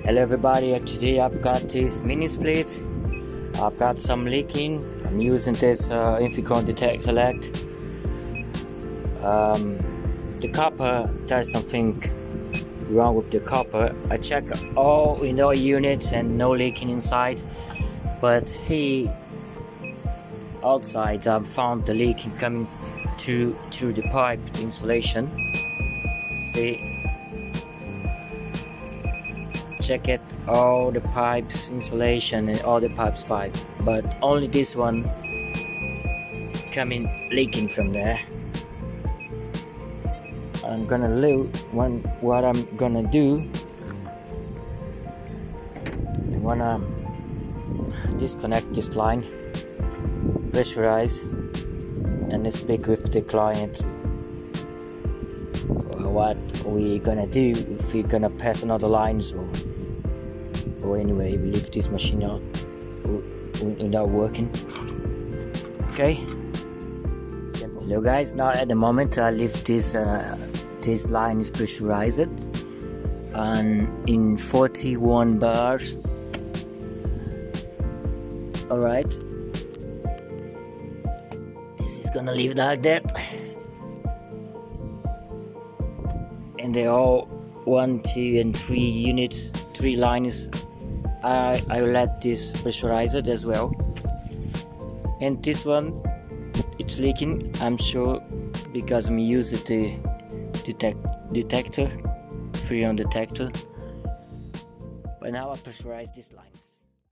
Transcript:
Hello everybody, today I've got this mini split. I've got some leaking. I'm using this INFICON D-TEK Select. The copper, there's something wrong with the copper. I checked all units and no leaking inside, but here outside I've found the leaking coming through the pipe, the insulation. See, check it, all the pipes insulation and all the pipes fine, but only this one coming leaking from there. I'm gonna what I'm gonna do, I'm gonna disconnect this line, pressurize, and speak with the client what we're gonna do, if we're gonna pass another lines or anyway we leave this machine out without working. Okay, simple. Hello guys, now at the moment I leave this line is pressurized and in 41 bars. Alright, this is gonna leave like that, and they're all 1, 2 and 3 units, 3 lines. I will let this pressurized as well, and this one it's leaking, I'm sure, because I'm using the detector, freon detector. But now I pressurize these lines.